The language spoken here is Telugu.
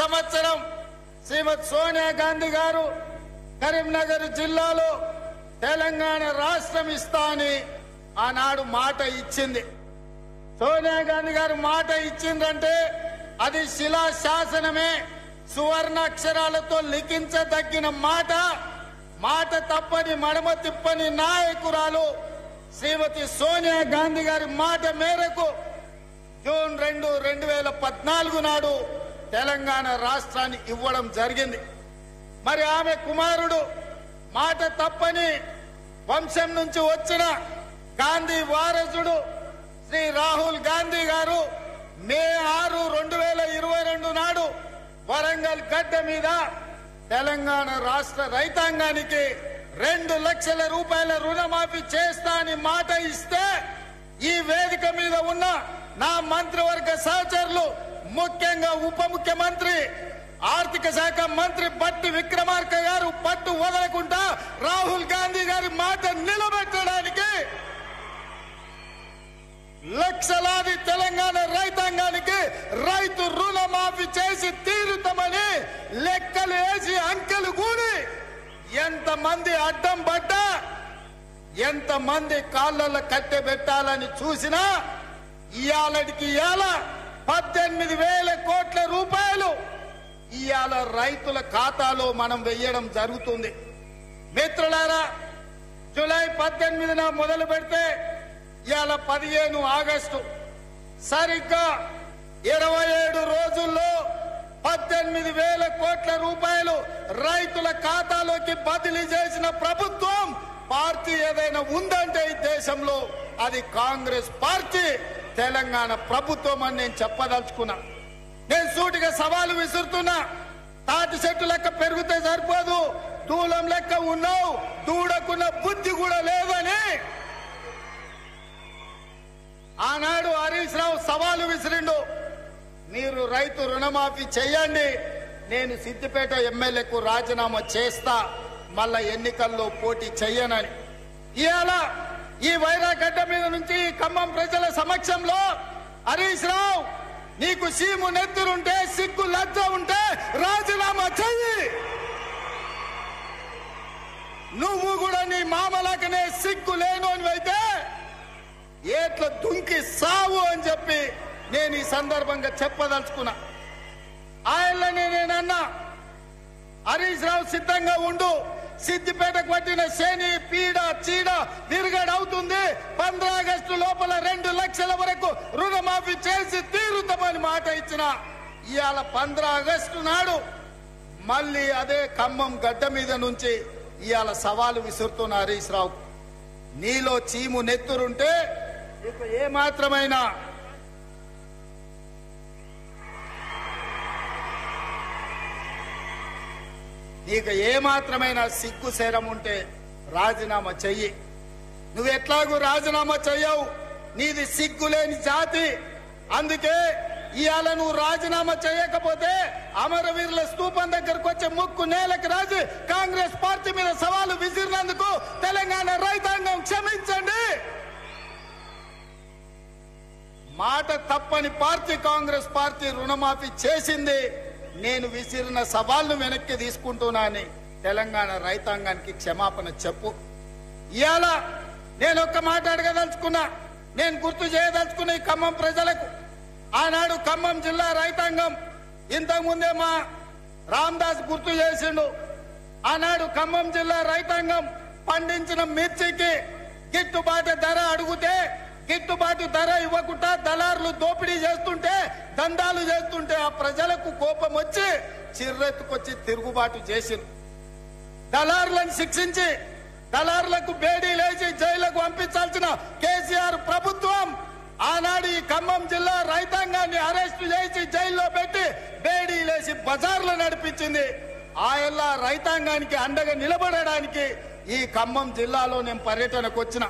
సంవత్సరం శ్రీమతి సోనియా గాంధీ గారు కరీంనగర్ జిల్లాలో తెలంగాణ రాష్ట్రం ఇస్తా అని ఆనాడు మాట ఇచ్చింది. సోనియా గాంధీ గారు మాట ఇచ్చిందంటే అది శిలా శాసనమే, సువర్ణాక్షరాలతో లిఖించదగిన మాట. మాట తప్పని మడమ తిప్పని నాయకురాలు శ్రీమతి సోనియా గాంధీ గారి మాట మేరకు జూన్ 2, 2014 నాడు తెలంగాణ రాష్ట్రాన్ని ఇవ్వడం జరిగింది. మరి ఆమె కుమారుడు మాట తప్పని వంశం నుంచి వచ్చిన గాంధీ వారసుడు శ్రీ రాహుల్ గాంధీ గారు మే 6, 2022 నాడు వరంగల్ గడ్డ మీద తెలంగాణ రాష్ట్ర రైతాంగానికి 2 లక్షల రూపాయల రుణమాఫీ చేస్తా అని మాట ఇస్తే ఈ వేదిక మీద ఉన్న నా మంత్రివర్గ సహచరులు, ముఖ్యంగా ఉప ముఖ్యమంత్రి ఆర్థిక శాఖ మంత్రి బట్టి విక్రమార్క గారు పట్టు వదలకుండా రాహుల్ గాంధీ గారి మాట నిలబెట్టడానికి లక్షలాది తెలంగాణ రైతాంగానికి రైతు రుణమాఫీ చేసి తీరుతామని లెక్కలు వేసి అంకెలు కూడి ఎంతమంది అడ్డం పడ్డా, ఎంతమంది కాళ్ళల్లో కట్టెబెట్టాలని చూసినా ఇయాలటికి ఇయాల 18,000 కోట్ల రూపాయలు ఇయాల రైతుల ఖాతాలో మనం వెయ్యడం జరుగుతుంది. మిత్రులారా, జూలై 18న మొదలు పెడితే ఇవాళ 15 ఆగస్టు, సరిగ్గా 27 రోజుల్లో 18,000 కోట్ల రూపాయలు రైతుల ఖాతాలోకి బదిలీ చేసిన ప్రభుత్వం పార్టీ ఏదైనా ఉందంటే ఈ దేశంలో అది కాంగ్రెస్ పార్టీ, తెలంగాణ ప్రభుత్వం అని నేను చెప్పదలుచుకున్నా. నేను సూటిగా సవాలు విసురుతున్నా. తాటి చెట్టు లెక్క పెరిగితే సరిపోదు, దూలం లెక్క ఉన్నావు, దూడకున్న బుద్ధి కూడా లేదని ఆనాడు హరీష్ రావు సవాలు విసిరిండు. మీరు రైతు రుణమాఫీ చేయండి, నేను సిద్దిపేట ఎమ్మెల్యేకు రాజీనామా చేస్తా, మళ్ళా ఎన్నికల్లో పోటీ చెయ్యనని. ఇవాళ ఈ వైరాగడ్డ మీద నుంచి ఖమ్మం ప్రజల సమక్షంలో హరీష్ రావు, నీకు సీము నెత్తురుంటే, సిగ్గు లజ్జ ఉంటే రాజీనామా చెయ్యి. నువ్వు కూడా నీ మామలాకనే సిగ్గు లేనోనివైతే ఏట్ల దుంకి సావు అని చెప్పి నేను ఈ సందర్భంగా చెప్పదలుచుకున్నా. ఆయననే నేనన్నా, హరీష్ రావు సిద్ధంగా ఉండు, సిద్దిపేటకు పట్టిన శని పీడ చీడ విరుగడవుతుంది. 15 ఆగస్టు లోపల 2 లక్షల వరకు రుణమాఫీ చేసి తీరుతామని మాట ఇచ్చిన ఇవాళ 15 ఆగస్టు నాడు మళ్ళీ అదే ఖమ్మం గడ్డ మీద నుంచి ఇవాళ సవాలు విసురుతున్న హరీష్ రావు, నీలో చీము నెత్తురుంటే ఇక ఏమాత్రమైనా నీకు ఏమాత్రమైనా సిగ్గు శరం ఉంటే రాజీనామా చెయ్యి. నువ్వెట్లాగూ రాజీనామా చెయ్యవు, నీది సిగ్గులేని జాతి. అందుకే ఇవాళ నువ్వు రాజీనామా చేయకపోతే అమరవీరుల స్తూపం దగ్గరకు వచ్చే ముక్కు నేలకు రాజు కాంగ్రెస్ పార్టీ మీద సవాలు విసిరినందుకు తెలంగాణ రైతాంగం క్షమించండి. మాట తప్పని పార్టీ కాంగ్రెస్ పార్టీ రుణమాఫీ చేసింది. నేను విసిరిన సవాళ్లు వెనక్కి తీసుకుంటున్నానని తెలంగాణ రైతాంగానికి క్షమాపణ చెప్పు. ఇవాళ నేను ఒక్క మాట అడగదలుచుకున్నా, నేను గుర్తు చేయదలుచుకున్న ఈ ఖమ్మం ప్రజలకు. ఆనాడు ఖమ్మం జిల్లా రైతాంగం ఇంతకుముందే మా రామదాస్ గుర్తు చేసిండు. ఆనాడు ఖమ్మం జిల్లా రైతాంగం పండించిన మిర్చికి గిట్టుబాటు ధర అడిగితే గిట్టుబాటు ధర ఇవ్వకుండా దళారులు దోపిడీ చేస్తుంటే, దందాలు చేస్తుంటే ఆ ప్రజలకు కోపం వచ్చి చిర్రెత్తుకొచ్చి తిరుగుబాటు చేసింది. దళారులను శిక్షించి దళారులకు బేడీ లేచి జైలుకు పంపించాల్సిన కేసీఆర్ ప్రభుత్వం ఆనాడు ఈ ఖమ్మం జిల్లా రైతాంగాన్ని అరెస్టు చేసి జైల్లో పెట్టి బేడీ లేచి బజార్లు నడిపించింది. ఆయల్లా రైతాంగానికి అండగా నిలబడడానికి ఈ ఖమ్మం జిల్లాలో నేను పర్యటనకు వచ్చిన.